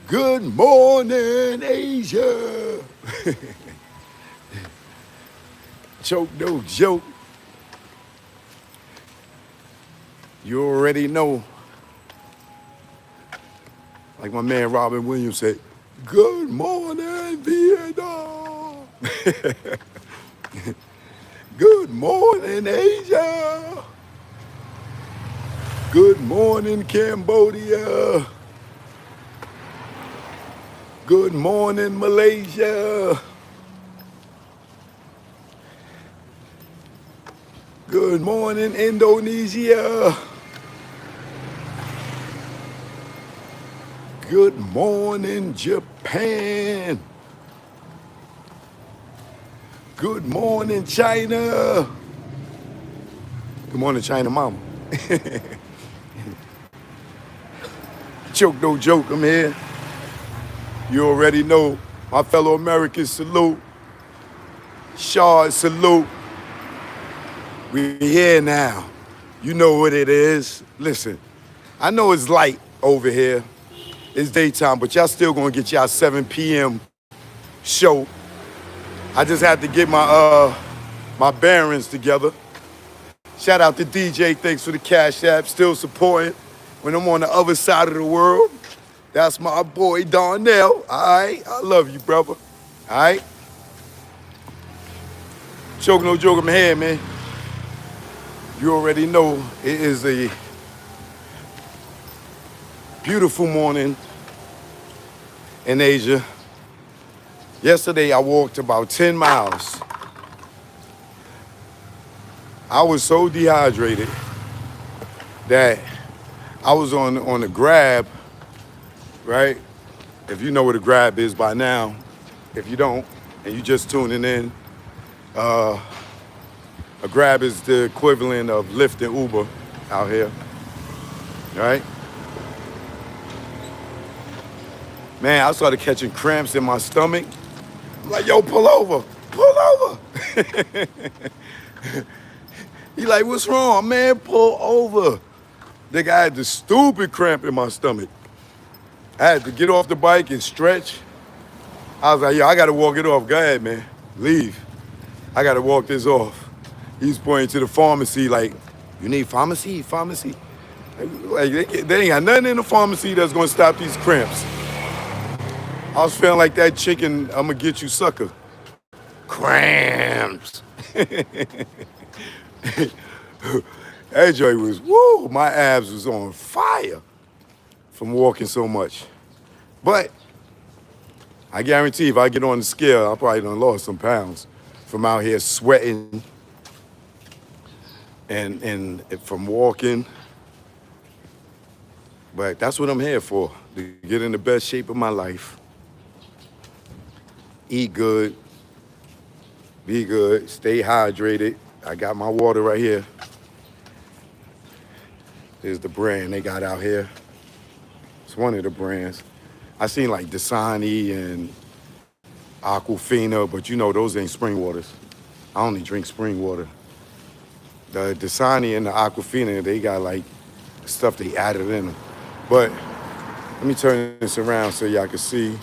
Good morning, Asia. Choke, no joke. You already know. Like my man Robin Williams said, good morning, Vietnam. Good morning, Asia. Good morning, Cambodia. Good morning, Malaysia. Good morning, Indonesia. Good morning, Japan. Good morning, China. Good morning, China mama. Choke, no joke, I'm here. You already know. My fellow Americans, salute. Shaw, salute. We here now. You know what it is. Listen, I know it's light over here. It's daytime, but y'all still gonna get y'all 7 p.m. show. I just had to get my bearings together. Shout out to DJ, thanks for the Cash App, still supporting when I'm on the other side of the world. That's my boy Darnell. All right, I love you, brother. All right. Choke, no joke, I'm here, man. You already know it is a beautiful morning in Asia. Yesterday, I walked about 10 miles. I was so dehydrated that I was on the Grab, right? If you know what a Grab is by now, if you don't, and you just tuning in, a Grab is the equivalent of Lyft and Uber out here, right? Man, I started catching cramps in my stomach. I'm like, yo, pull over. He like, what's wrong, man? Pull over. Nigga, I had the stupid cramp in my stomach. I had to get off the bike and stretch. I was like, yo, I gotta walk it off. Go ahead, man. Leave. I gotta walk this off. He's pointing to the pharmacy like, you need pharmacy? Like, they ain't got nothing in the pharmacy that's gonna stop these cramps. I was feeling like that chicken, I'm gonna get you sucker. Cramps. That joy was, woo, my abs was on fire from walking so much. But I guarantee if I get on the scale, I probably done lost some pounds from out here sweating and from walking. But that's what I'm here for, to get in the best shape of my life. Eat good, be good, stay hydrated. I got my water right here. There's the brand they got out here. It's one of the brands. I seen like Dasani and Aquafina, but you know those ain't spring waters. I only drink spring water. The Dasani and the Aquafina, they got like stuff they added in them. But let me turn this around so y'all can see.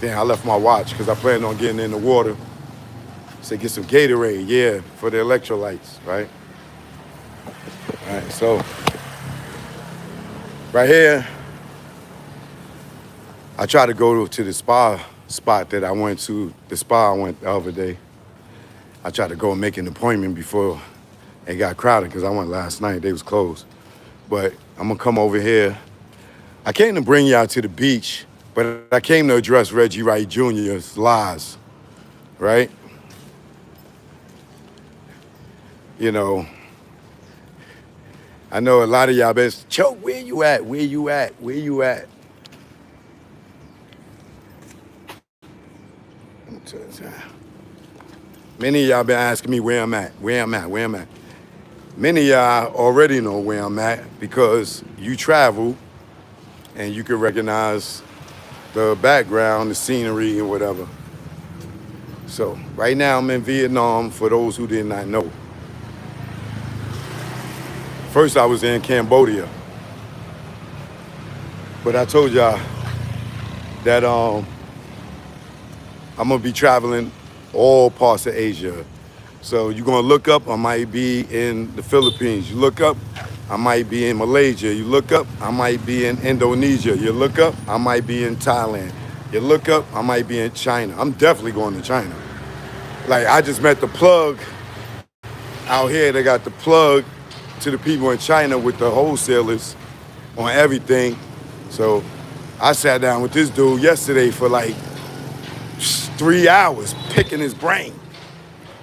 Damn, I left my watch because I planned on getting in the water. So get some Gatorade, yeah, for the electrolytes, right? All right, so right here, I tried to go to the spa spot that I went to, the spa I went the other day. I tried to go and make an appointment before it got crowded because I went last night, they was closed. But I'm gonna come over here. I came to bring y'all to the beach, but I came to address Reggie Wright Jr.'s lies, right? You know, I know a lot of y'all been, Choke, where you at? Where you at? Where you at? Many of y'all been asking me where I'm at, where I'm at, where I'm at. Many of y'all already know where I'm at because you travel and you can recognize the background, the scenery, and whatever. So right now I'm in Vietnam, for those who did not know. First I was in Cambodia. But I told y'all that I'm gonna be traveling all parts of Asia. So you're gonna look up, I might be in the Philippines. You look up, I might be in Malaysia. You look up, I might be in Indonesia. You look up, I might be in Thailand. You look up, I might be in China. I'm definitely going to China. Like, I just met the plug out here. They got the plug to the people in China with the wholesalers on everything. So I sat down with this dude yesterday for like 3 hours picking his brain.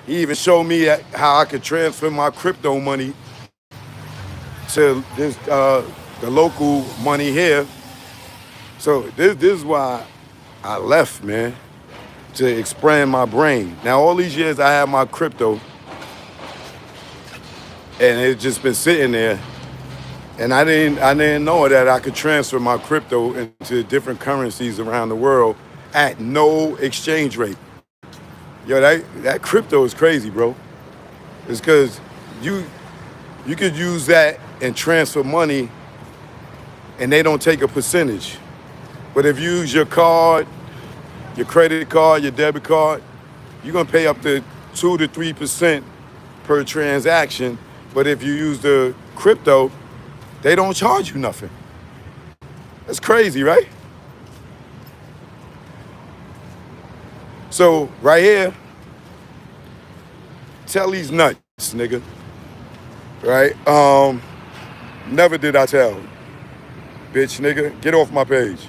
He even showed me how I could transfer my crypto money to this the local money here. So this is why I left, man, to expand my brain. Now all these years I had my crypto, and it's just been sitting there, and I didn't know that I could transfer my crypto into different currencies around the world at no exchange rate. Yo, that crypto is crazy, bro. It's because you could use that and transfer money, and they don't take a percentage. But if you use your card, your credit card, your debit card, you're gonna pay up to 2 to 3% per transaction. But if you use the crypto, they don't charge you nothing. That's crazy, right? So right here, tell these nuts, nigga. Right? Never did I tell. Bitch, nigga, get off my page.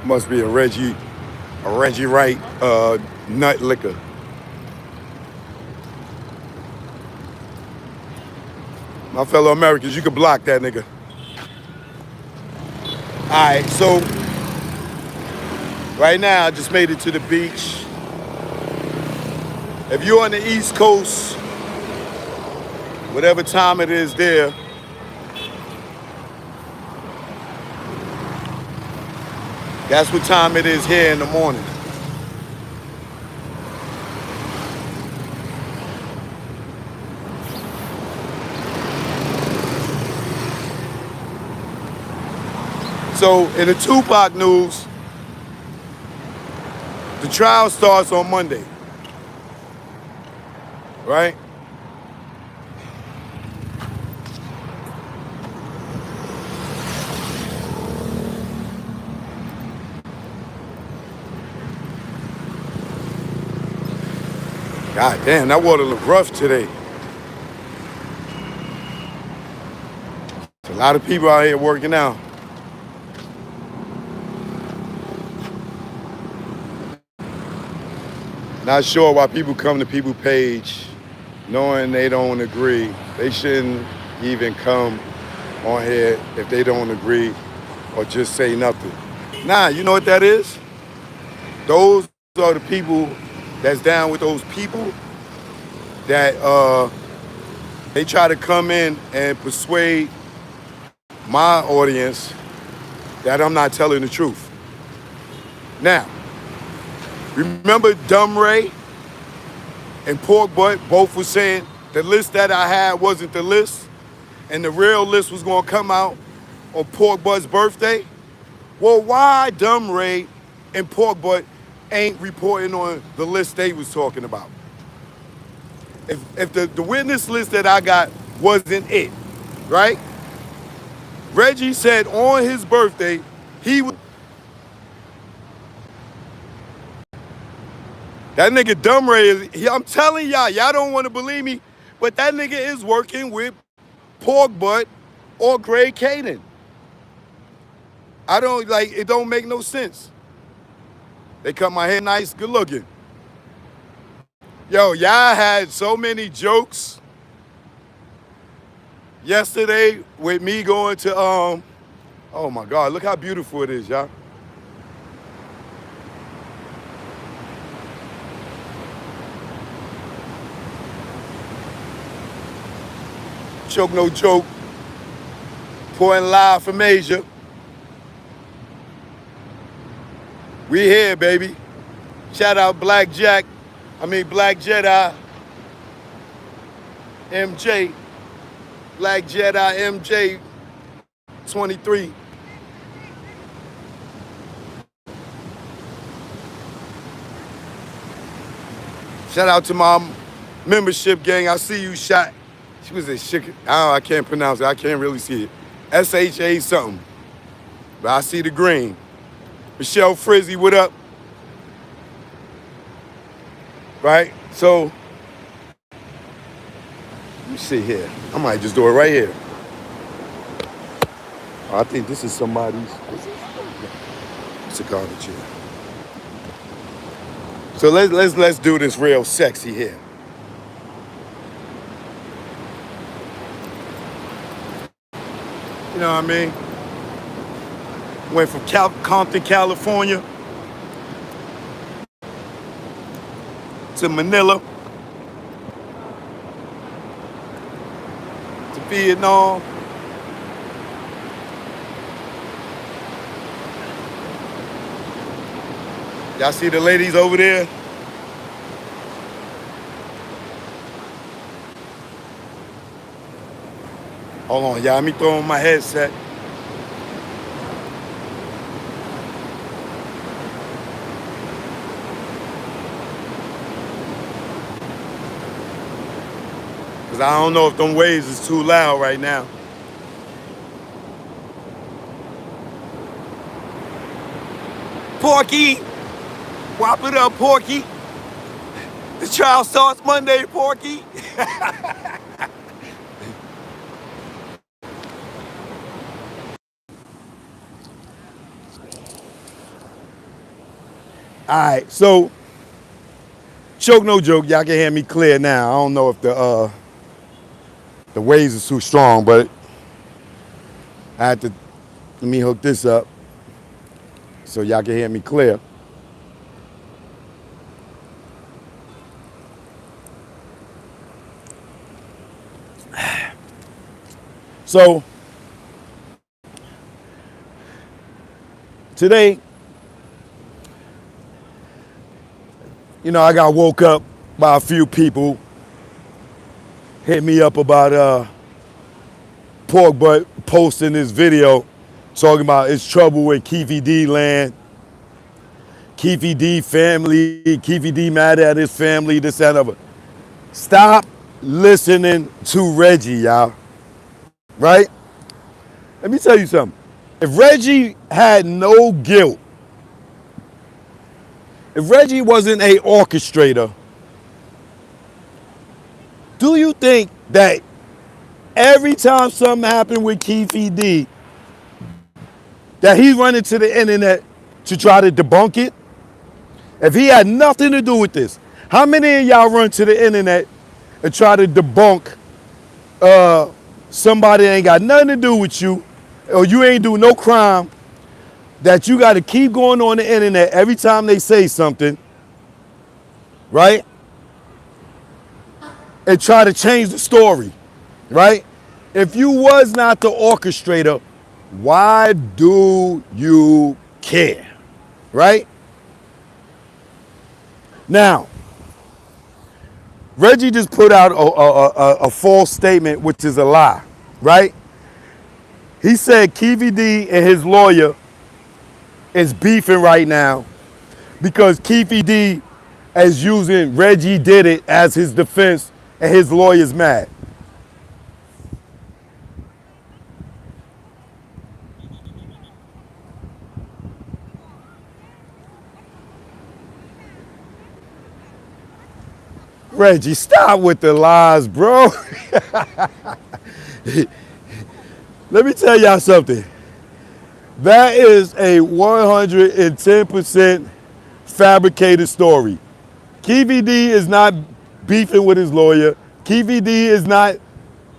Must be a Reggie Wright nut liquor. My fellow Americans, you can block that nigga. All right, so right now I just made it to the beach. If you're on the East Coast, whatever time it is there, that's what time it is here in the morning. So in the Tupac news, the trial starts on Monday, right? God damn, that water look rough today. There's a lot of people out here working out. Not sure why people come to people's page knowing they don't agree. They shouldn't even come on here if they don't agree or just say nothing. Nah, you know what that is? Those are the people that's down with those people that they try to come in and persuade my audience that I'm not telling the truth. Now, remember Dumb Ray and Pork Butt both were saying the list that I had wasn't the list, and the real list was gonna come out on Pork Butt's birthday? Well, why Dumb Ray and Pork Butt ain't reporting on the list they was talking about? If the witness list that I got wasn't it, right? Reggie said on his birthday, he would. That nigga Dumb Ray is, I'm telling y'all don't want to believe me, but that nigga is working with Pork Butt or Greg Caden. I don't, like, it don't make no sense. They cut my hair nice, good looking. Yo, y'all had so many jokes yesterday with me going to, oh my God, look how beautiful it is, y'all. Choke no joke, pouring live from Asia. We here, baby. Shout out Black Jedi, MJ. Black Jedi MJ 23. Shout out to my membership gang. I see you shot. She was a chicken. I can't pronounce it. I can't really see it. SHA something. But I see the green. Michelle Frizzy, what up? Right? So, let me see here. I might just do it right here. Oh, I think this is somebody's. It's a garbage here. So let's do this real sexy here. You know what I mean? Went from Compton, California to Manila to Vietnam. Y'all see the ladies over there? Hold on, y'all. Let me throw on my headset. Because I don't know if them waves is too loud right now. Porky! Whop it up, Porky! The trial starts Monday, Porky! All right, so joke no joke, y'all can hear me clear now. I don't know if the waves is too strong, but I had to let me hook this up so y'all can hear me clear. So today, you know, I got woke up by a few people hit me up about Pork Butt posting this video talking about it's trouble with Keefy D land, Keefy D family, Keefy D mad at his family, this, that, and other. Stop listening to Reggie, y'all. Right? Let me tell you something. If Reggie had no guilt, if Reggie wasn't a orchestrator, do you think that every time something happened with Keefy D, that he's running to the internet to try to debunk it? If he had nothing to do with this, how many of y'all run to the internet and try to debunk somebody that ain't got nothing to do with you, or you ain't do no crime, that you got to keep going on the internet every time they say something, right? And try to change the story, right? If you was not the orchestrator, why do you care, right? Now, Reggie just put out a false statement, which is a lie, right? He said Keefy D and his lawyer is beefing right now because Keefy D is using Reggie did it as his defense and his lawyer's mad. Reggie, stop with the lies, bro. Let me tell y'all something. That is a 110% fabricated story. Keefy D is not beefing with his lawyer. Keefy D is not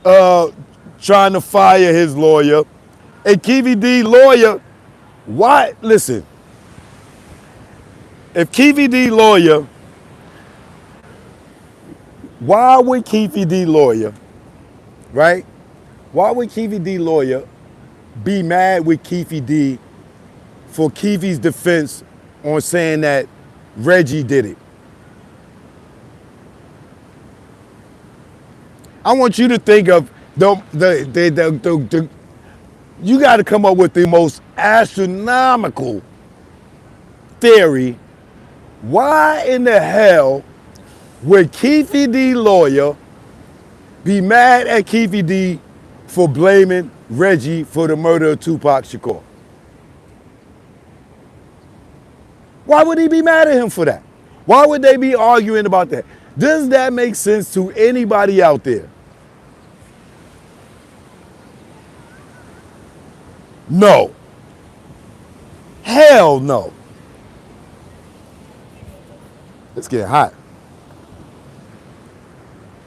trying to fire his lawyer. And Keefy D lawyer, why? Listen, if Keefy D lawyer, why would Keefy D lawyer, right? Why would Keefy D lawyer be mad with Keefy D for Keefy's defense on saying that Reggie did it? I want you to think of The you got to come up with the most astronomical theory. Why in the hell would Keefe D. Lawyer be mad at Keefe D for blaming Reggie for the murder of Tupac Shakur? Why would he be mad at him for that? Why would they be arguing about that? Does that make sense to anybody out there? No. Hell no. It's getting hot.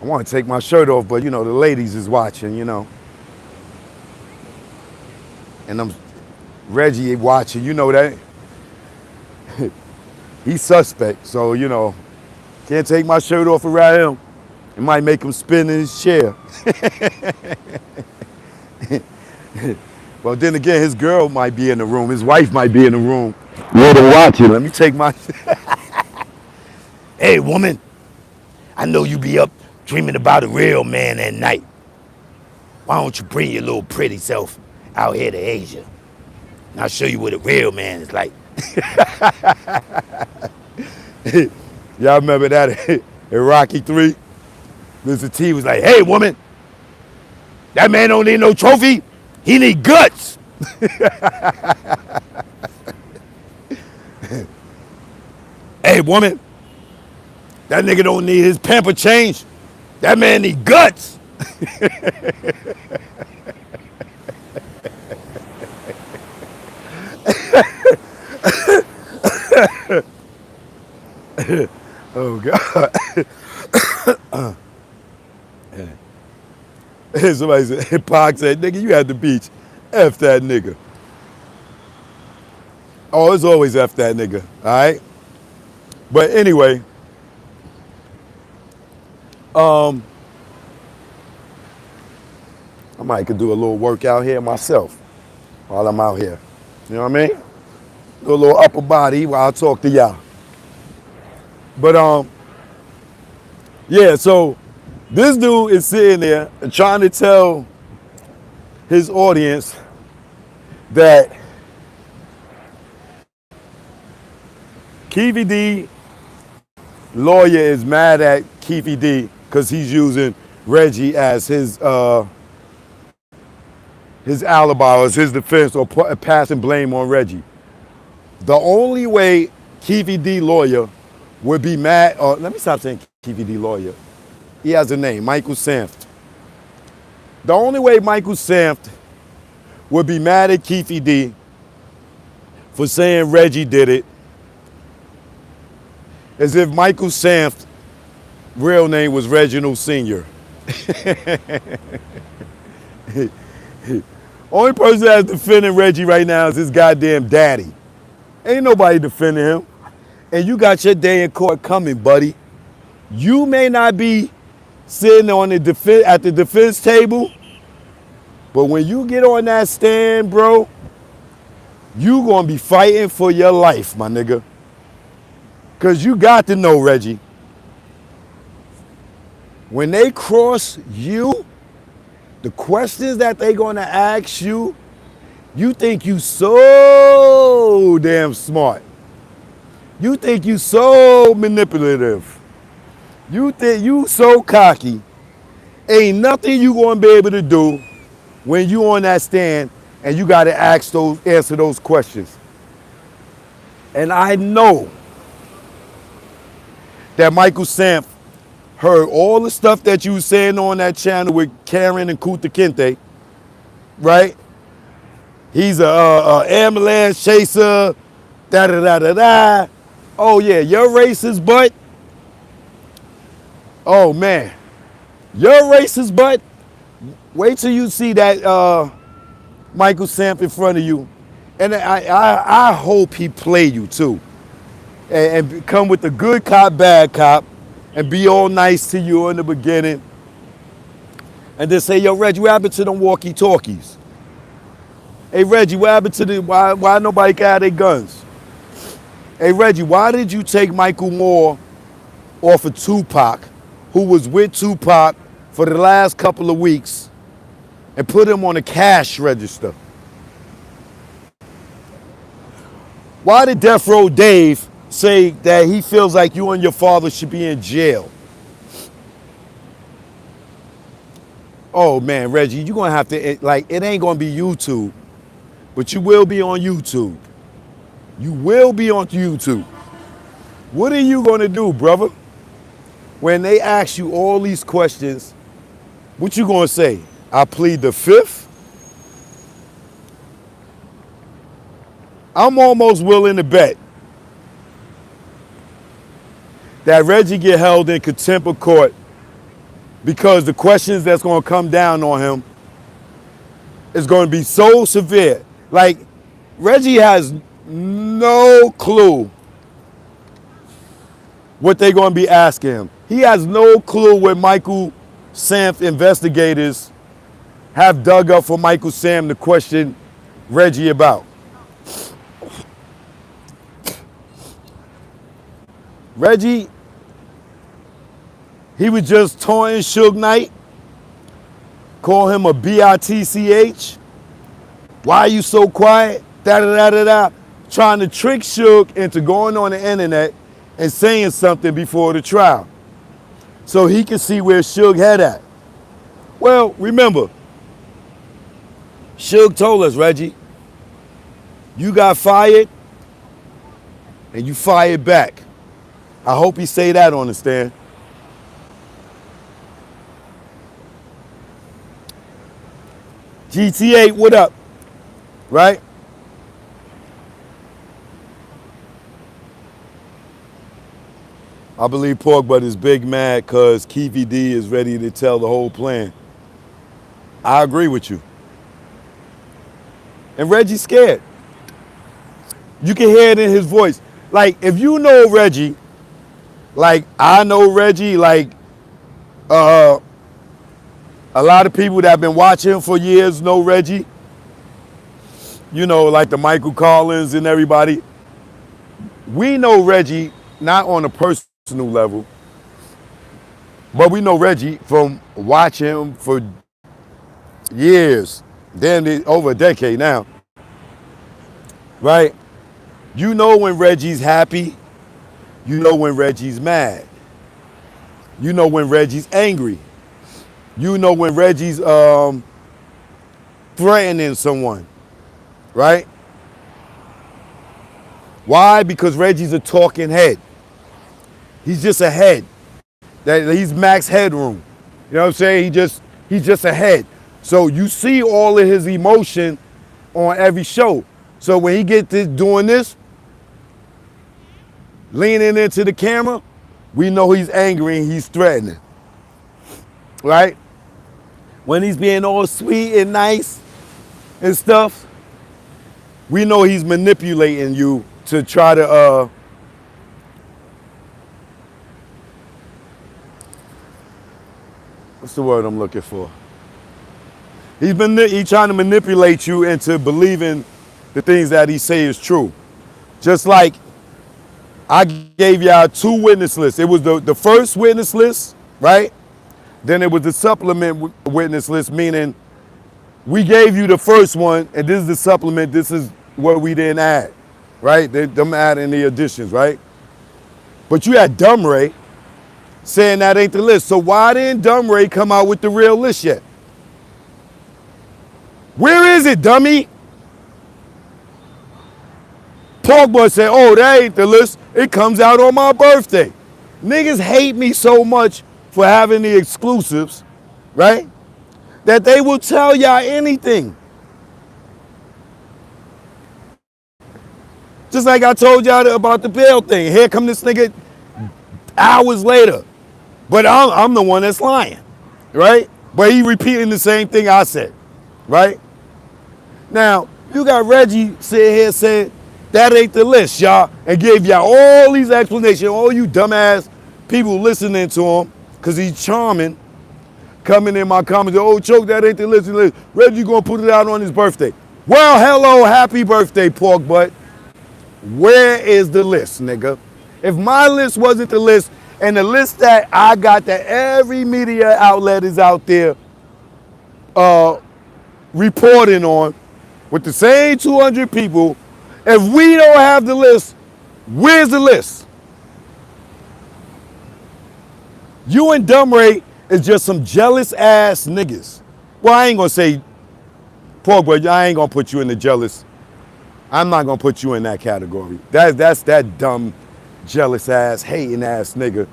I want to take my shirt off, but the ladies is watching, And I'm Reggie watching, that. He's suspect, so, can't take my shirt off around him. It might make him spin in his chair. Well, then again, his girl might be in the room. His wife might be in the room. Let her watch it. Let me take my... Hey, woman, I know you be up dreaming about a real man at night. Why don't you bring your little pretty self out here to Asia? And I'll show you what a real man is like. Y'all remember that in Rocky 3? Mr. T was like, hey, woman, that man don't need no trophy. He need guts. Hey, woman, that nigga don't need his pamper change. That man need guts. Oh, God. Somebody said, Pac said, nigga, you at the beach. F that nigga. Oh, it's always F that nigga, all right? But anyway, I might could do a little workout here myself while I'm out here. You know what I mean? Do a little upper body while I talk to y'all. But yeah, so this dude is sitting there and trying to tell his audience that Keefe D. Lawyer is mad at Keefe D. because he's using Reggie as his alibi or his defense or passing blame on Reggie. The only way Keefe D. Lawyer would be mad, or let me stop saying Keefe D. Lawyer. He has a name, Michael Sanft. The only way Michael Sanft would be mad at Keefe D. for saying Reggie did it is if Michael Sanft's real name was Reginald Sr. Only person that's defending Reggie right now is his goddamn daddy. Ain't nobody defending him. And you got your day in court coming, buddy. You may not be sitting on the at the defense table, but when you get on that stand, bro, you gonna be fighting for your life, my nigga. Cause you got to know, Reggie, when they cross you, the questions that they gonna ask you, you think you so damn smart. You think you so manipulative. You think you so cocky. Ain't nothing you gonna be able to do when you on that stand and you gotta answer those questions. And I know that Michael Sanft heard all the stuff that you was saying on that channel with Karen and Kuta Kinte, right? He's a ambulance chaser, da-da-da-da-da. Oh yeah, your racist butt. Oh man, your racist butt. Wait till you see that Michael Sanft in front of you. And I hope he play you too. And come with the good cop, bad cop, and be all nice to you in the beginning. And then say, yo, Reggie, what happened to them walkie-talkies? Hey, Reggie, what happened to why nobody got their guns? Hey, Reggie, why did you take Michael Moore off of Tupac, who was with Tupac for the last couple of weeks, and put him on a cash register? Why did Death Row Dave say that he feels like you and your father should be in jail? Oh man, Reggie, you're gonna have to, it ain't gonna be YouTube, but you will be on YouTube. You will be on YouTube. What are you gonna do, brother? When they ask you all these questions, what you gonna say? I plead the fifth? I'm almost willing to bet that Reggie get held in contempt of court because the questions that's going to come down on him is going to be so severe. Like, Reggie has no clue what they're going to be asking him. He has no clue what Michael Sam's investigators have dug up for Michael Sam to question Reggie about. Reggie, he was just taunting Suge Knight, call him a bitch. Why are you so quiet? Da-da-da-da-da. Trying to trick Suge into going on the internet and saying something before the trial so he can see where Suge head at. Well, remember, Suge told us, Reggie, you got fired and you fired back. I hope he say that on the stand. GTA, what up? Right? I believe Pork Butt is big mad because Keefy D is ready to tell the whole plan. I agree with you. And Reggie's scared. You can hear it in his voice. Like, if you know Reggie, like I know Reggie, like a lot of people that have been watching him for years know Reggie. You know, like the Michael Collins and everybody. We know Reggie not on a personal level, but we know Reggie from watching him for years, damn over a decade now. Right? You know when Reggie's happy. You know when Reggie's mad. You know when Reggie's angry. You know when Reggie's threatening someone, right? Why? Because Reggie's a talking head. He's just a head. He's max headroom. You know what I'm saying? He's just a head. So you see all of his emotion on every show. So when he gets this doing this, leaning into the camera, we know he's angry and he's threatening, right? When he's being all sweet and nice and stuff, we know he's manipulating you to try to, what's the word I'm looking for? He's trying to manipulate you into believing the things that he say is true. Just like I gave y'all 2 witness lists. It was the first witness list, right? Then it was the supplement witness list, meaning we gave you the first one, and this is the supplement. This is what we didn't add, right? Them adding the additions, right? But you had Dumb Ray saying that ain't the list. So why didn't Dumb Ray come out with the real list yet? Where is it, dummy? Pork Boy said, oh, that ain't the list. It comes out on my birthday. Niggas hate me so much for having the exclusives, right? That they will tell y'all anything. Just like I told y'all about the bail thing. Here come this nigga hours later. But I'm the one that's lying, right? But he repeating the same thing I said, right? Now, you got Reggie sitting here saying, that ain't the list, y'all, and gave y'all all these explanations, all you dumbass people listening to him, because he's charming, coming in my comments, oh, Choke, that ain't the list. Reggie gonna put it out on his birthday. Well, hello, happy birthday, Pork Butt. Where is the list, nigga? If my list wasn't the list, and the list that I got that every media outlet is out there reporting on with the same 200 people. If we don't have the list, where's the list? You and Dumb Ray is just some jealous ass niggas. Well, I ain't gonna say, Pork, but I ain't gonna put you in the jealous. I'm not gonna put you in that category. That's that dumb, jealous ass, hating ass nigga.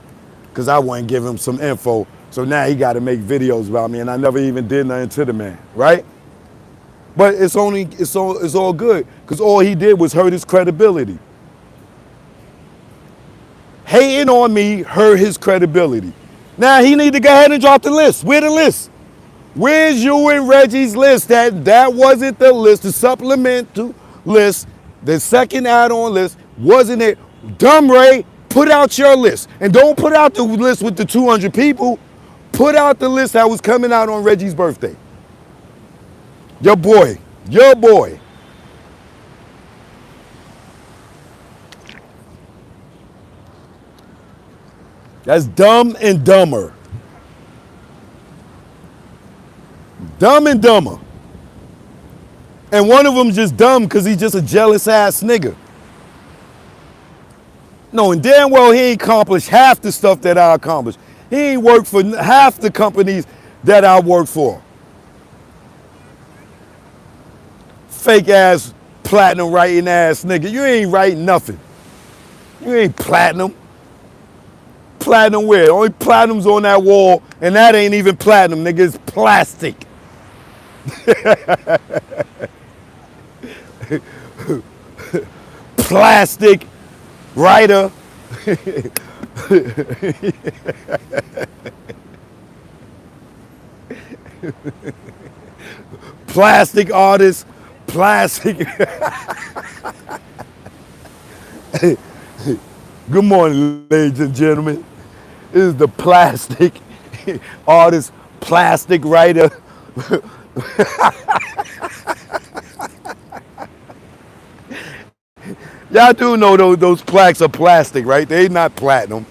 Cause I wouldn't give him some info. So now he gotta make videos about me and I never even did nothing to the man, right? But it's all good. Cause all he did was hurt his credibility. Hating on me hurt his credibility. Now he need to go ahead and drop the list. Where the list? Where's you and Reggie's list? That wasn't the list, the supplemental list, the second add-on list, wasn't it? Dumb Ray, put out your list. And don't put out the list with the 200 people. Put out the list that was coming out on Reggie's birthday. Your boy. That's Dumb and Dumber. Dumb and Dumber. And one of them just dumb because he's just a jealous ass nigga. Knowing damn well he ain't accomplished half the stuff that I accomplished. He ain't worked for half the companies that I work for. Fake ass, platinum writing ass nigga. You ain't writing nothing. You ain't platinum. Platinum where? Only platinum's on that wall, and that ain't even platinum, nigga. It's plastic. Plastic writer. Plastic artist. Plastic. Good morning, ladies and gentlemen. This is the plastic artist, plastic writer. Y'all do know those plaques are plastic, right? They're not platinum.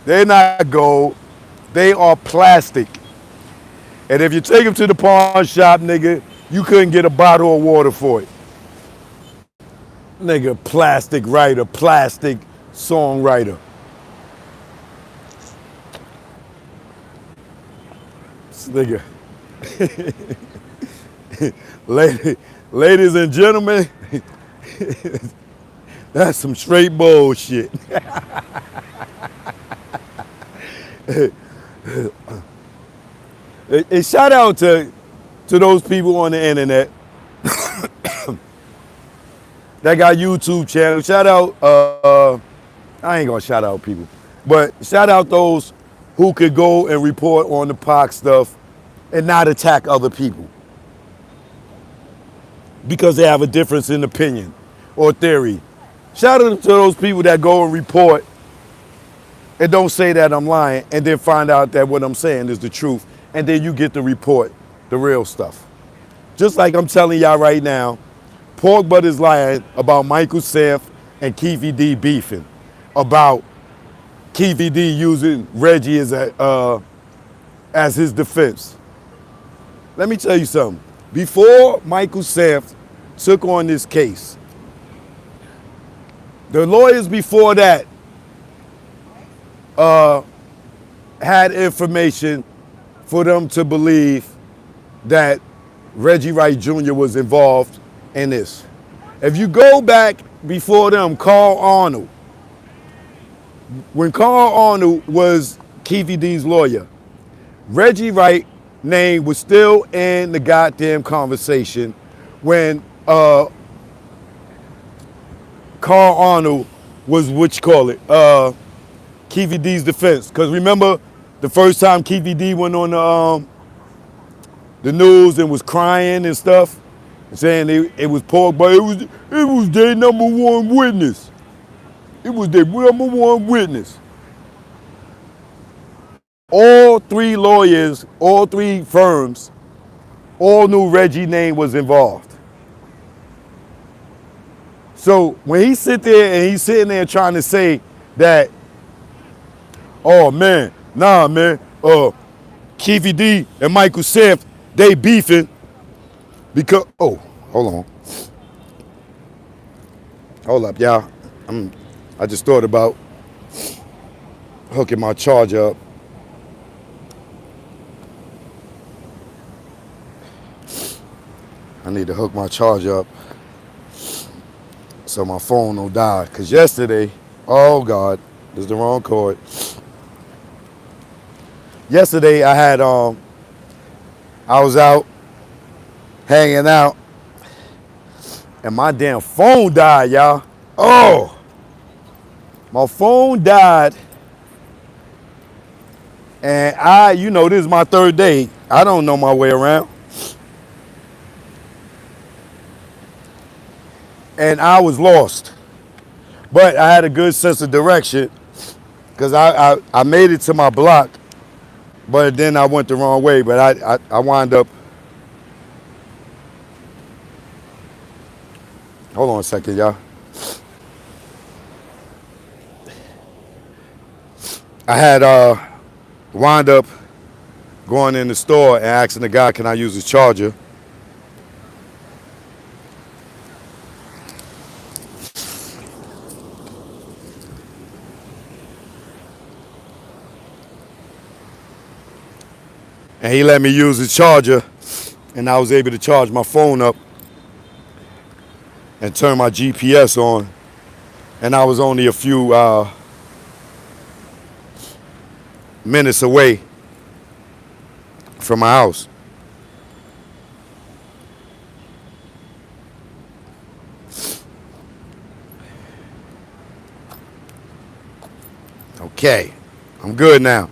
They're not gold. They are plastic. And if you take them to the pawn shop, nigga, you couldn't get a bottle of water for it. Nigga, plastic writer, plastic songwriter. This nigga. Ladies and gentlemen, that's some straight bullshit. A shout out to those people on the internet that got YouTube channels. Shout out, I ain't gonna shout out people, but shout out those who could go and report on the Pac stuff and not attack other people because they have a difference in opinion or theory. Shout out to those people that go and report and don't say that I'm lying and then find out that what I'm saying is the truth, and then you get to report the real stuff. Just like I'm telling y'all right now, Pork Butt is lying about Michael Samph and Keefy D beefing, about Keefy D using Reggie as his defense. Let me tell you something. Before Michael Samph took on this case, the lawyers before that had information for them to believe that Reggie Wright Jr. was involved in this. If you go back before them, Carl Arnold, when Carl Arnold was Keefy D's lawyer, Reggie Wright name was still in the goddamn conversation when Carl Arnold was, Keefy D's defense. Because remember the first time Keefy D went on the news and was crying and stuff, saying it was Pork, but it was their number one witness. It was their number one witness. All three lawyers, all three firms, all knew Reggie's name was involved. So when he sit there and he's sitting there trying to say that, oh man, nah man, Keefy D and Michael Samph, they beefing. Because, oh, hold on. Hold up, y'all. I just thought about hooking my charger up. I need to hook my charger up so my phone don't die. Because yesterday, oh God, this is the wrong cord. Yesterday I was out hanging out and my damn phone died, y'all. Oh, my phone died. And this is my third day. I don't know my way around. And I was lost. But I had a good sense of direction because I made it to my block, but then I went the wrong way. But I wound up, hold on a second, y'all. I had wound up going in the store and asking the guy, can I use his charger? And he let me use his charger, and I was able to charge my phone up and turn my GPS on. And I was only a few minutes away from my house. Okay, I'm good now.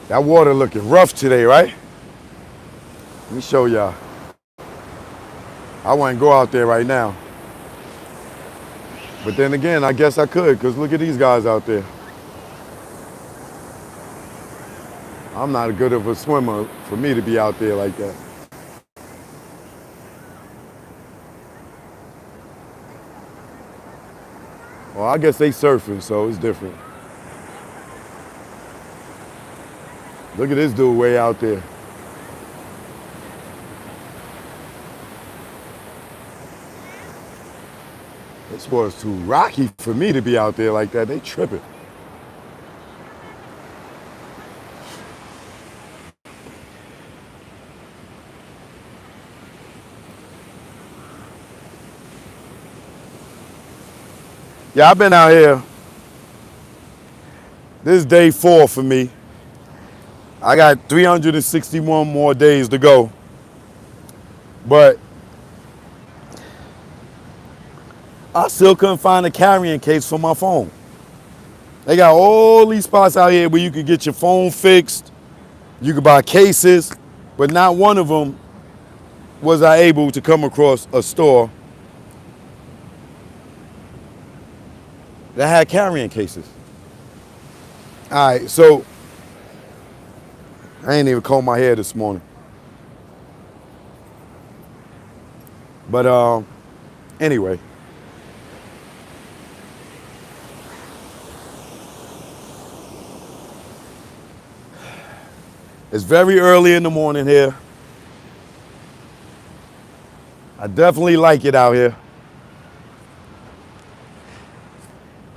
That water looking rough today, right? Let me show y'all. I wouldn't go out there right now. But then again, I guess I could, because look at these guys out there. I'm not good of a swimmer for me to be out there like that. Well, I guess they surfing, so it's different. Look at this dude way out there. This water's too rocky for me to be out there like that. They tripping. Yeah, I've been out here. This is day 4 for me. I got 361 more days to go. But I still couldn't find a carrying case for my phone. They got all these spots out here where you could get your phone fixed. You could buy cases, but not one of them was I able to come across a store that had carrying cases. All right, so I ain't even combed my hair this morning. But anyway. It's very early in the morning here. I definitely like it out here.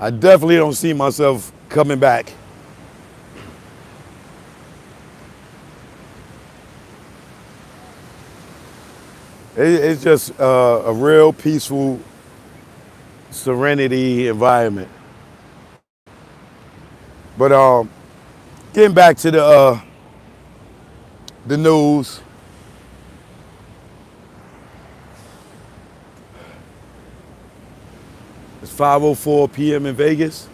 I definitely don't see myself coming back. It's just a real peaceful serenity environment. But getting back to the news. It's 5:04 p.m. in Vegas.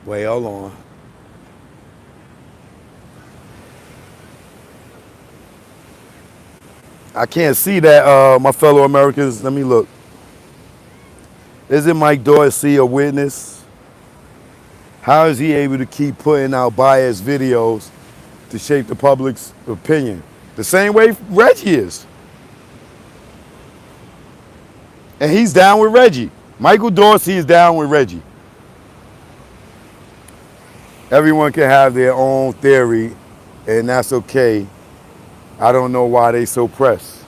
Wait, hold on. I can't see that, my fellow Americans. Let me look. Isn't Mike Dorsey a witness? How is he able to keep putting out biased videos to shape the public's opinion? The same way Reggie is. And he's down with Reggie. Michael Dorsey is down with Reggie. Everyone can have their own theory, and that's okay. I don't know why they so pressed.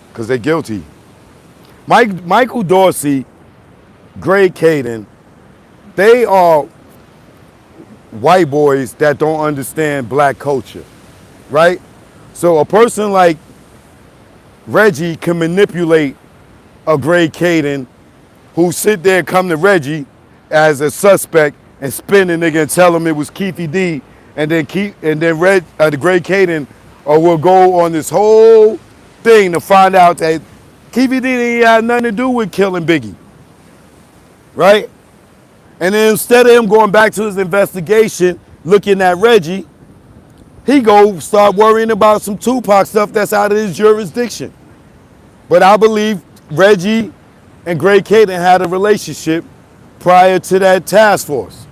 Because they're guilty. Michael Dorsey, Greg Caden, they are white boys that don't understand black culture, right? So a person like Reggie can manipulate a Greg Caden who sit there and come to Reggie as a suspect and spin the nigga and tell him it was Keefy D, and then the Greg Caden will go on this whole thing to find out that Keefy D didn't have nothing to do with killing Biggie, right? And then instead of him going back to his investigation, looking at Reggie, he go start worrying about some Tupac stuff that's out of his jurisdiction. But I believe Reggie and Greg Caden had a relationship prior to that task force.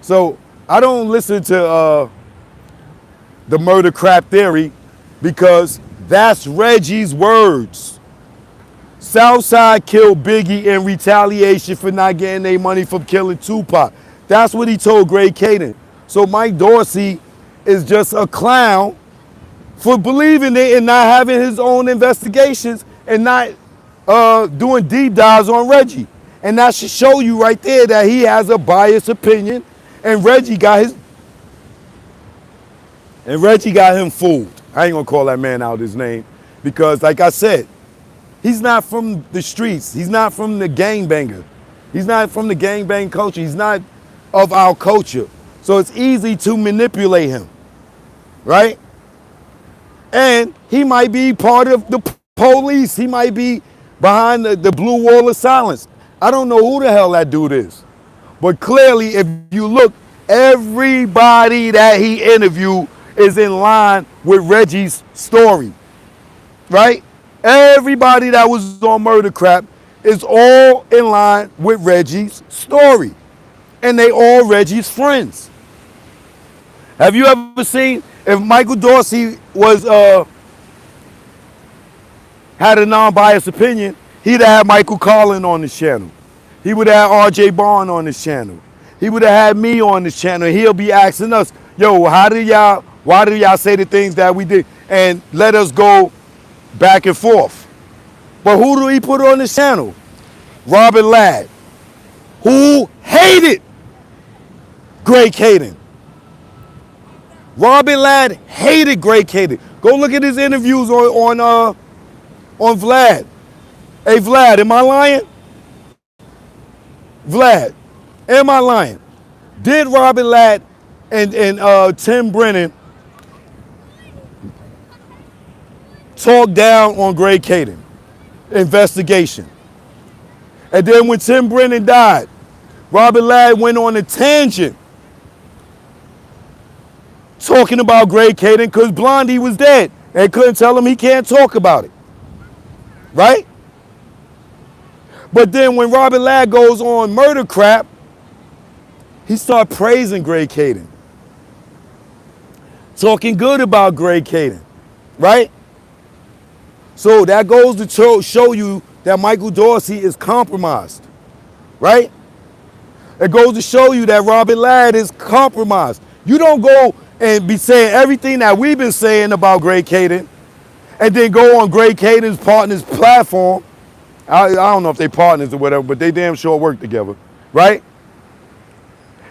So I don't listen to the murder crap theory because that's Reggie's words. Southside killed Biggie in retaliation for not getting their money from killing Tupac. That's what he told Greg Caden. So Mike Dorsey is just a clown for believing it and not having his own investigations and not doing deep dives on Reggie. And that should show you right there that he has a biased opinion, and Reggie got him fooled. I ain't gonna call that man out his name because, like I said, he's not from the streets. He's not from the gangbanger. He's not from the gangbang culture. He's not of our culture. So it's easy to manipulate him, right? And he might be part of the police. He might be behind the blue wall of silence. I don't know who the hell that dude is. But clearly, if you look, everybody that he interviewed is in line with Reggie's story, right? Everybody that was on Murder Crap is all in line with Reggie's story. And they all Reggie's friends. Have you ever seen, if Michael Dorsey was had a non-biased opinion, he'd have had Michael Carlin on his channel. He would have had RJ Barn on his channel. He would have had me on his channel. He'll be asking us, yo, why do y'all say the things that we did? And let us go back and forth. But who do he put on his channel? Robin Ladd, who hated Greg Caden. Robin Ladd hated Greg Caden. Go look at his interviews on Vlad. Hey, Vlad, am I lying? Vlad, am I lying? Did Robin Ladd and Tim Brennan talk down on Greg Caden? Investigation. And then when Tim Brennan died, Robin Ladd went on a tangent talking about Greg Caden because Blondie was dead and couldn't tell him he can't talk about it. Right? But then when Robin Ladd goes on Murder Crap, he started praising Greg Caden. Talking good about Greg Caden. Right? So that goes to show you that Michael Dorsey is compromised. Right? It goes to show you that Robin Ladd is compromised. You don't go and be saying everything that we've been saying about Greg Caden and then go on Greg Caden's partner's platform. I don't know if they partners or whatever, but they damn sure work together, right?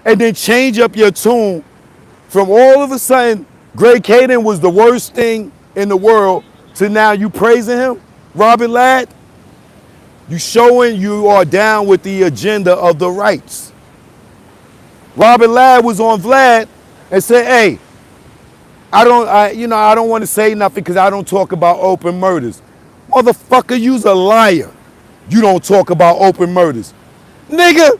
And then change up your tune from all of a sudden Greg Caden was the worst thing in the world to now you praising him, Robin Ladd. You showing you are down with the agenda of the rights. Robin Ladd was on Vlad and said, hey, I don't want to say nothing because I don't talk about open murders. Motherfucker, you's a liar. You don't talk about open murders. Nigga,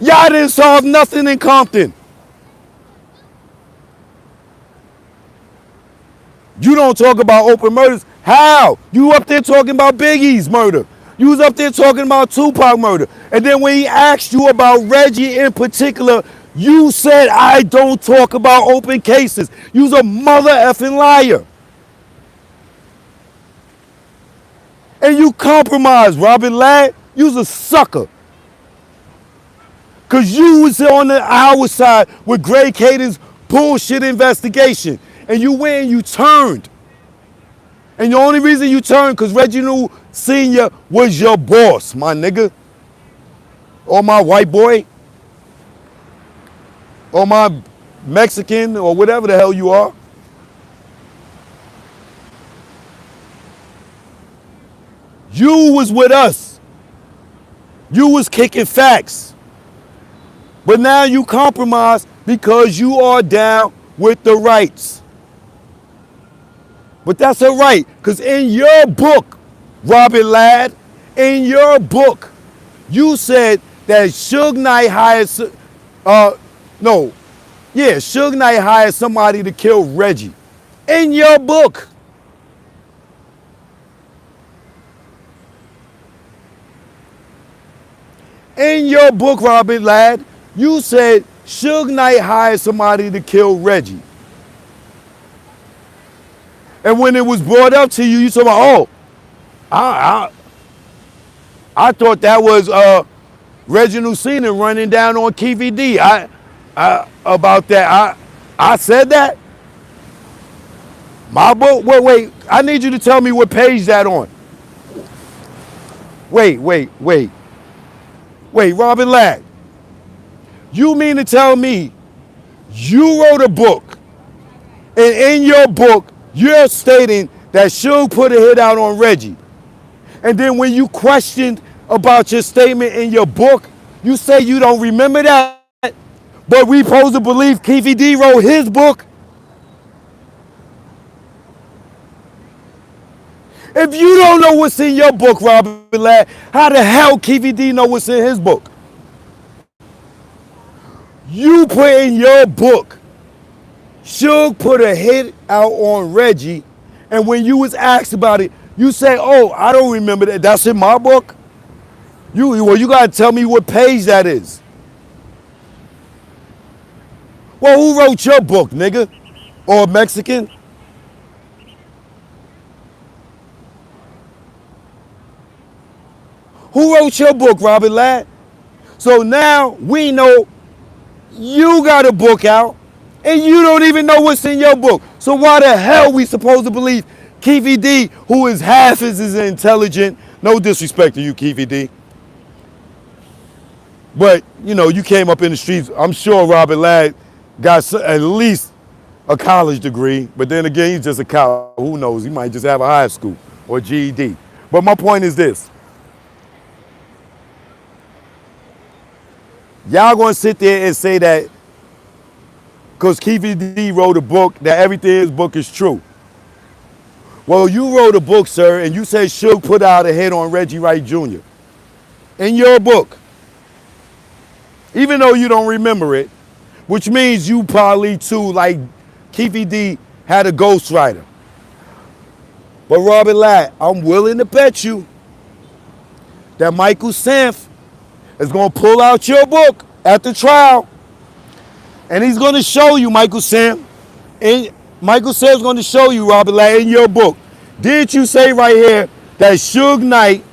y'all didn't solve nothing in Compton. You don't talk about open murders. How? You up there talking about Biggie's murder. You was up there talking about Tupac murder. And then when he asked you about Reggie in particular, you said, I don't talk about open cases. You's a mother effing liar. And you compromised, Robert Ladd. You's a sucker. Because you was on our side with Greg Caden's bullshit investigation. And you went and you turned. And the only reason you turned because Reggie Sr. was your boss, my nigga. Or my white boy. Or my Mexican or whatever the hell you are. You was with us. You was kicking facts. But now you compromise because you are down with the rights. But that's all right, because in your book, Robert Ladd, in your book, you said that Suge Knight hired, Suge Knight hired somebody to kill Reggie. In your book. In your book, Robert Ladd, you said Suge Knight hired somebody to kill Reggie. And when it was brought up to you, you said, oh, I thought that was Reginald Sr. running down on KVD. About that, I said that. My book, wait, I need you to tell me what page that on. Wait, Robert Ladd. You mean to tell me you wrote a book, and in your book, you're stating that Suge put a hit out on Reggie. And then when you questioned about your statement in your book, you say you don't remember that, but we supposed to believe KVD wrote his book? If you don't know what's in your book, Robert Ladd, how the hell KVD know what's in his book? You put in your book, Suge put a hit out on Reggie, and when you was asked about it, you say, oh, I don't remember that. That's in my book? You gotta tell me what page that is. Well, who wrote your book, nigga? Or Mexican? Who wrote your book, Robert Ladd? So now we know you got a book out, and you don't even know what's in your book. So why the hell we supposed to believe KVD, who is half as intelligent? No disrespect to you, KVD. But, you came up in the streets. I'm sure Robert Ladd got at least a college degree. But then again, he's just a college. Who knows? He might just have a high school or GED. But my point is this. Y'all gonna sit there and say that because KVD wrote a book, that everything in his book is true. Well, you wrote a book, sir, and you said Suge put out a hit on Reggie Wright Jr. in your book. Even though you don't remember it, which means you probably too, like KVD had a ghostwriter. But Robert Ladd, I'm willing to bet you that Michael Sanf is going to pull out your book at the trial, and he's going to show you, Michael Sam. And Michael Sam's going to show you, Robert Ladd, in your book. Did you say right here that Suge Knight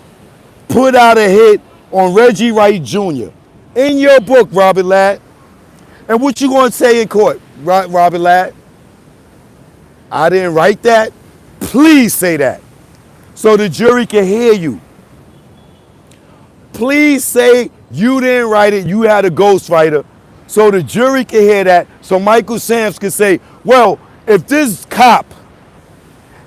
put out a hit on Reggie Wright Jr. in your book, Robert Ladd? And what you going to say in court, Robert Ladd? I didn't write that. Please say that so the jury can hear you. Please say you didn't write it, you had a ghostwriter, so the jury can hear that, so Michael Sams can say, well, if this cop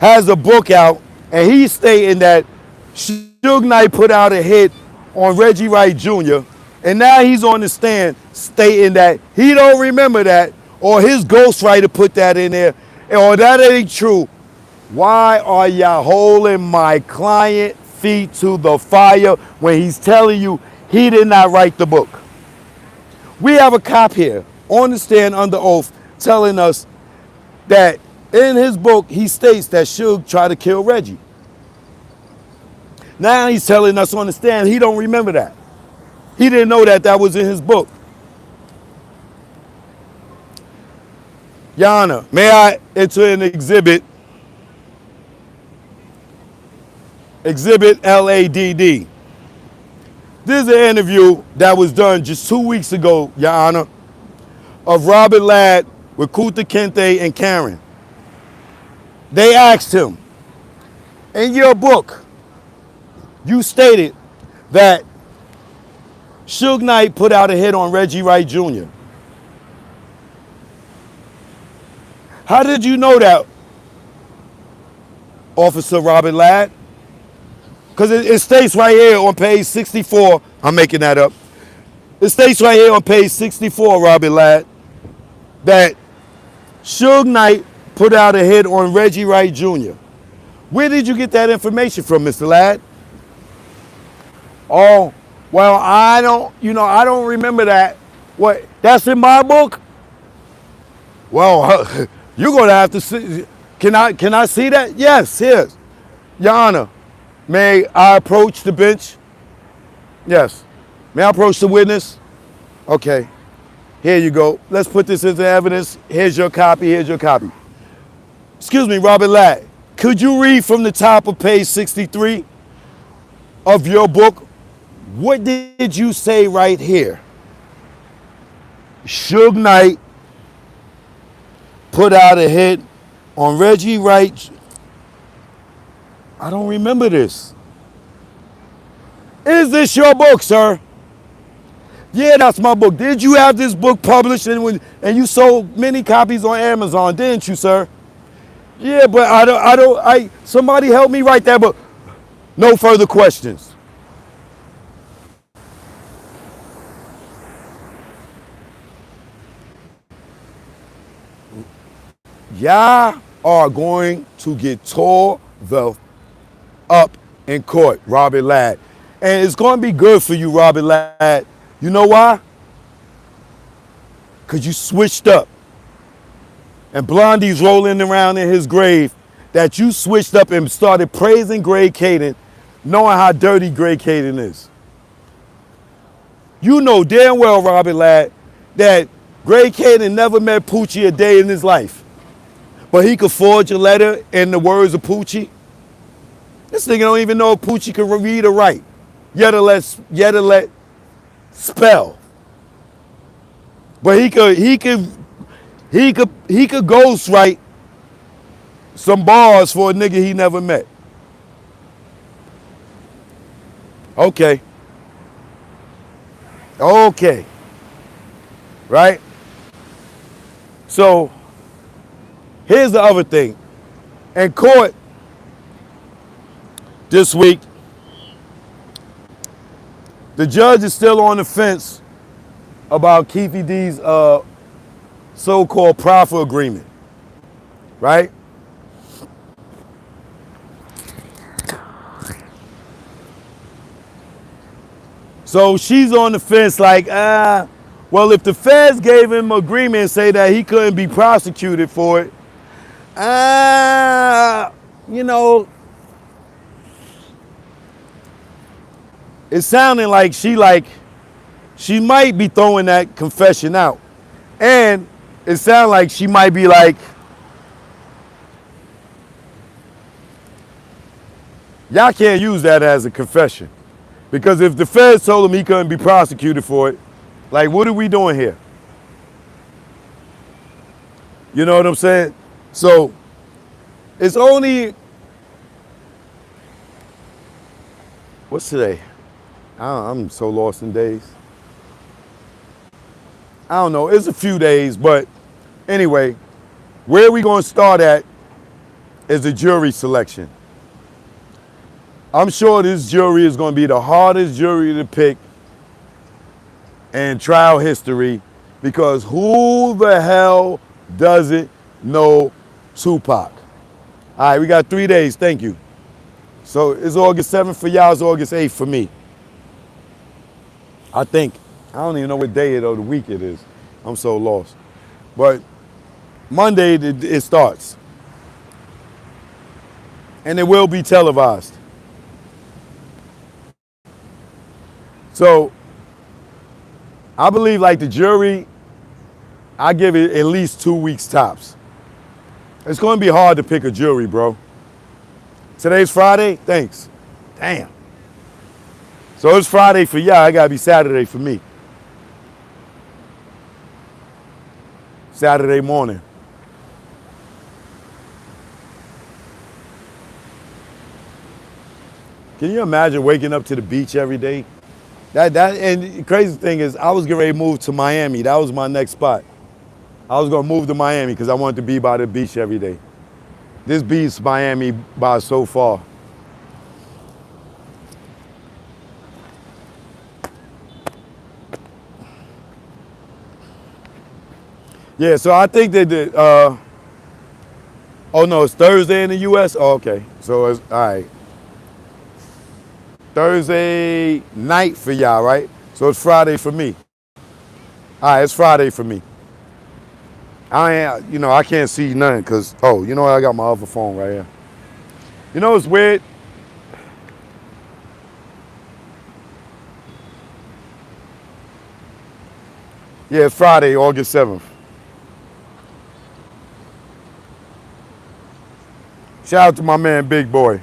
has a book out and he's stating that Suge Knight put out a hit on Reggie Wright Jr., and now he's on the stand stating that he don't remember that, or his ghostwriter put that in there, or that ain't true, why are y'all holding my client feet to the fire when he's telling you he did not write the book? We have a cop here on the stand under oath telling us that in his book he states that Suge tried to kill Reggie. Now he's telling us on the stand he don't remember that. He didn't know that that was in his book. Your Honor, may I enter an exhibit Exhibit LADD. This is an interview that was done just 2 weeks ago, Your Honor, of Robert Ladd with Kuta Kente and Karen. They asked him, in your book, you stated that Suge Knight put out a hit on Reggie Wright Jr. How did you know that, Officer Robert Ladd? Because it states right here on page 64, I'm making that up. It states right here on page 64, Robert Ladd, that Suge Knight put out a hit on Reggie Wright Jr. Where did you get that information from, Mr. Ladd? Oh, well, I don't remember that. What, that's in my book? Well, you're going to have to see. Can I see that? Yes, yes. Your Honor, may I approach the bench? Yes. May I approach the witness? Okay. Here you go. Let's put this into evidence. Here's your copy. Here's your copy. Excuse me, Robert Ladd. Could you read from the top of page 63 of your book? What did you say right here? Suge Knight put out a hit on Reggie Wright. I don't remember this. Is this your book, sir? Yeah, that's my book. Did you have this book published and you sold many copies on Amazon, didn't you, sir? Yeah, but somebody help me write that book. No further questions. Y'all are going to get tore the up in court, Robert Ladd. And it's going to be good for you, Robert Ladd. You know why? Because you switched up. And Blondie's rolling around in his grave that you switched up and started praising Greg Caden, knowing how dirty Greg Caden is. You know damn well, Robert Ladd, that Greg Caden never met Poochie a day in his life. But he could forge a letter in the words of Poochie. This nigga don't even know if Poochie could read or write. Yet to let spell. But he could ghost write some bars for a nigga he never met. Okay. Okay. Right? So here's the other thing. In court this week, the judge is still on the fence about Keefe D's so-called proffer agreement, right? So she's on the fence like, well, if the feds gave him agreement and say that he couldn't be prosecuted for it, it's sounding like she might be throwing that confession out. And it sounds like she might be like, y'all can't use that as a confession. Because if the feds told him he couldn't be prosecuted for it, like, what are we doing here? You know what I'm saying? So it's only, what's today? I'm so lost in days. I don't know, it's a few days, but anyway, where we gonna start at is the jury selection. I'm sure this jury is gonna be the hardest jury to pick in trial history because who the hell doesn't know Tupac? All right, we got 3 days, thank you. So it's August 7th for y'all, it's August 8th for me. I think. I don't even know what day of the week it is. I'm so lost. But Monday it starts. And it will be televised. So I believe like the jury, I give it at least 2 weeks tops. It's going to be hard to pick a jury, bro. Today's Friday? Thanks. Damn. So it's Friday for y'all. It gotta be Saturday for me. Saturday morning. Can you imagine waking up to the beach every day? And the crazy thing is, I was getting ready to move to Miami. That was my next spot. I was gonna move to Miami because I wanted to be by the beach every day. This beats Miami by so far. Yeah, so I think that oh no, it's Thursday in the US? Oh, okay, so it's, all right. Thursday night for y'all, right? So it's Friday for me. All right, it's Friday for me. I can't see nothing because, oh, you know what? I got my other phone right here. You know what's weird? Yeah, it's Friday, August 7th. Shout out to my man, Big Boy.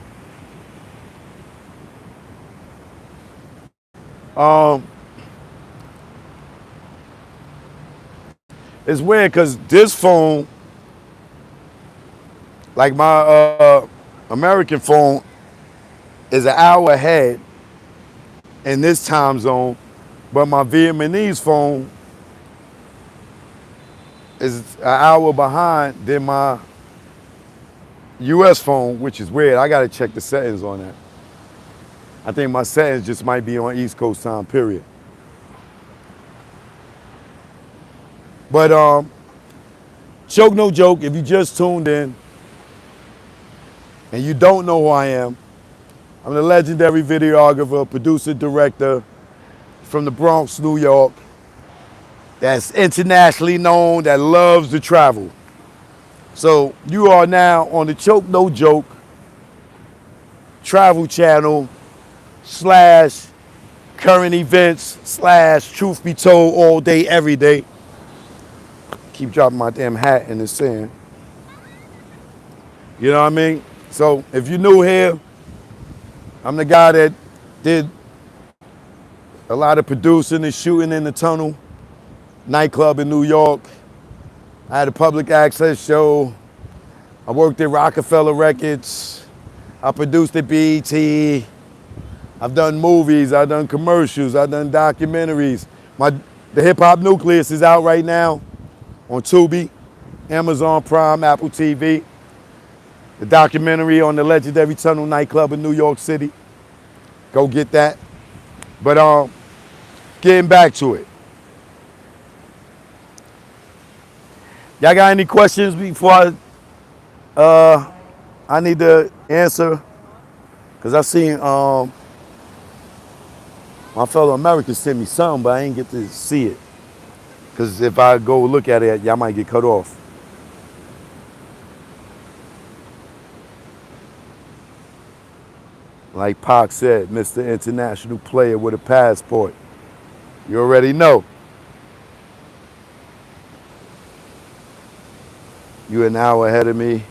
It's weird because this phone, like my American phone, is an hour ahead in this time zone, but my Vietnamese phone is an hour behind than my US phone, which is weird. I gotta check the settings on that. I think my settings just might be on East Coast time, period. But joke no joke, if you just tuned in and you don't know who I am, I'm the legendary videographer, producer, director from the Bronx, New York, that's internationally known, that loves to travel. So you are now on the Choke No Joke travel channel / current events / truth be told all day, every day. Keep dropping my damn hat in the sand. You know what I mean? So if you're new here, I'm the guy that did a lot of producing and shooting in the Tunnel nightclub in New York. I had a public access show. I worked at Rockefeller Records. I produced at BET. I've done movies, I've done commercials, I've done documentaries. The Hip Hop Nucleus is out right now on Tubi, Amazon Prime, Apple TV. The documentary on the legendary Tunnel nightclub in New York City. Go get that. But getting back to it. Y'all got any questions before I need to answer? Because I seen my fellow Americans sent me something, but I ain't get to see it. Because if I go look at it, y'all might get cut off. Like Pac said, Mr. International Player with a passport. You already know. You an hour ahead of me.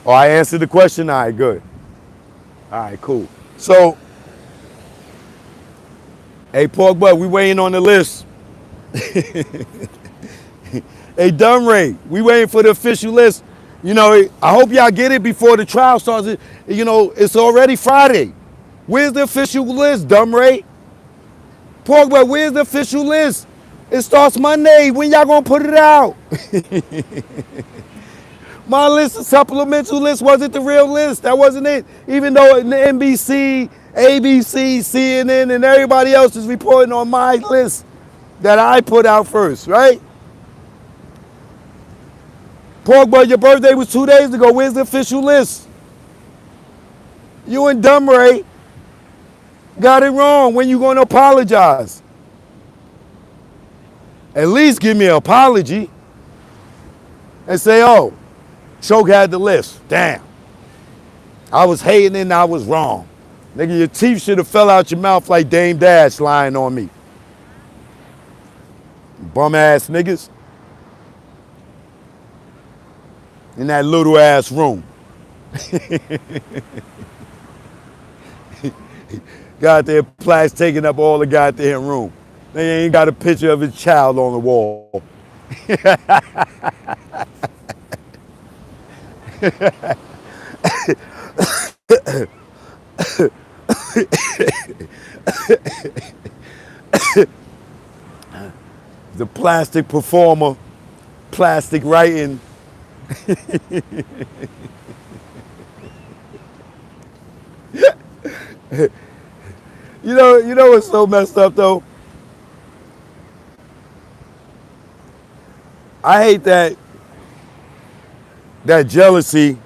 Oh, I answered the question? All right, good. All right, cool. So, hey, Pork Butt, we waiting on the list. Hey, Dumray, we waiting for the official list. You know, I hope y'all get it before the trial starts. You know, it's already Friday. Where's the official list, Dumray? Pork Butt, where's the official list? It starts Monday. When y'all gonna put it out? My list, the supplemental list, wasn't the real list. That wasn't it. Even though the NBC, ABC, CNN, and everybody else is reporting on my list that I put out first, right? Pork Butt, your birthday was 2 days ago. Where's the official list? You and Dumray got it wrong. When you gonna apologize? At least give me an apology and say, oh, Choke had the list. Damn. I was hating and I was wrong. Nigga, your teeth should have fell out your mouth like Dame Dash lying on me. Bum ass niggas. in that little ass room. Goddamn Plax taking up all the goddamn room. They ain't got a picture of his child on the wall. The plastic performer, plastic writing. You know what's so messed up though? I hate that jealousy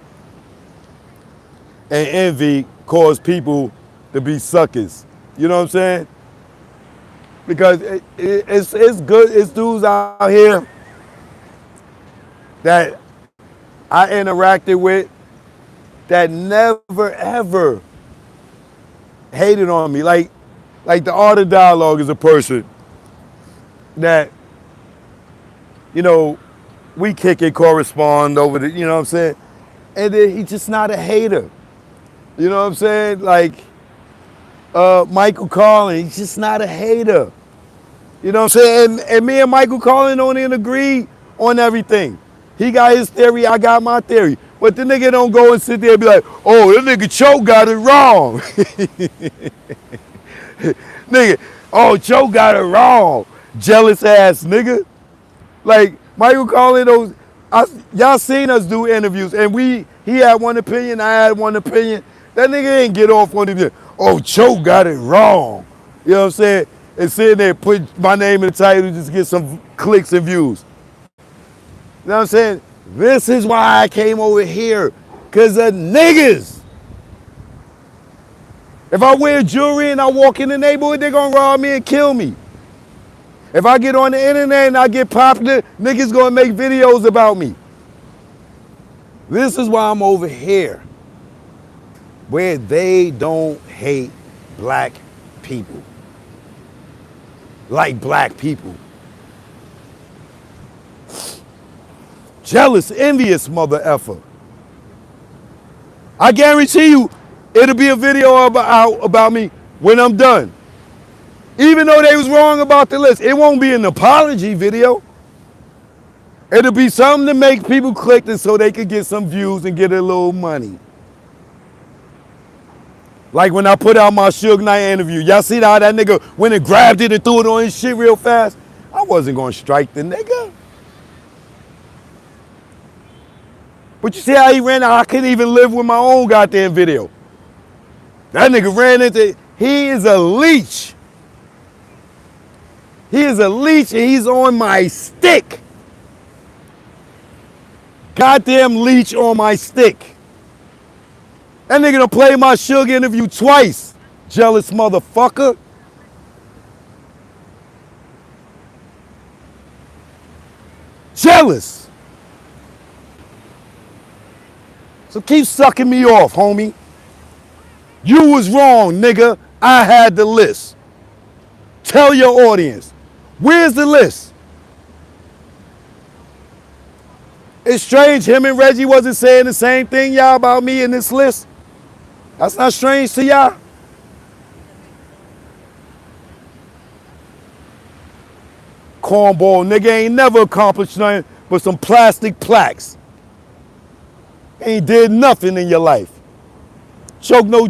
and envy cause people to be suckers. You know what I'm saying? Because it's good. It's dudes out here that I interacted with that never ever hated on me. Like the Art of Dialogue is a person that, you know, we kick it, correspond over the, you know what I'm saying? And then he's just not a hater. You know what I'm saying? Like Michael Carlin, he's just not a hater. You know what I'm saying? And me and Michael Carlin don't even agree on everything. He got his theory, I got my theory. But the nigga don't go and sit there and be like, oh, that nigga Cho got it wrong. Nigga, oh, Cho got it wrong. Jealous ass nigga. Like, Michael Carlin, y'all seen us do interviews, and he had one opinion, I had one opinion. That nigga ain't get off on it. Oh, Cho got it wrong. You know what I'm saying? And sitting there, put my name in the title, just get some clicks and views. You know what I'm saying? This is why I came over here, because of niggas. If I wear jewelry and I walk in the neighborhood, they're going to rob me and kill me. If I get on the internet and I get popular, niggas going to make videos about me. This is why I'm over here, where they don't hate black people. Like black people. Jealous, envious mother effer. I guarantee you, it'll be a video about me when I'm done. Even though they was wrong about the list, it won't be an apology video. It'll be something to make people click it so they could get some views and get a little money. Like when I put out my Suge Knight interview. Y'all see how that nigga went and grabbed it and threw it on his shit real fast? I wasn't gonna strike the nigga. But you see how he ran out? I couldn't even live with my own goddamn video. That nigga ran into, he is a leech. He is a leech and he's on my stick. Goddamn leech on my stick. That nigga done played my Suge interview twice. Jealous motherfucker. Jealous. So keep sucking me off, homie. You was wrong, nigga. I had the list. Tell your audience. Where's the list? It's strange him and Reggie wasn't saying the same thing, y'all, about me in this list. That's not strange to y'all. Cornball nigga ain't never accomplished nothing but some plastic plaques. Ain't did nothing in your life. Choke no joke.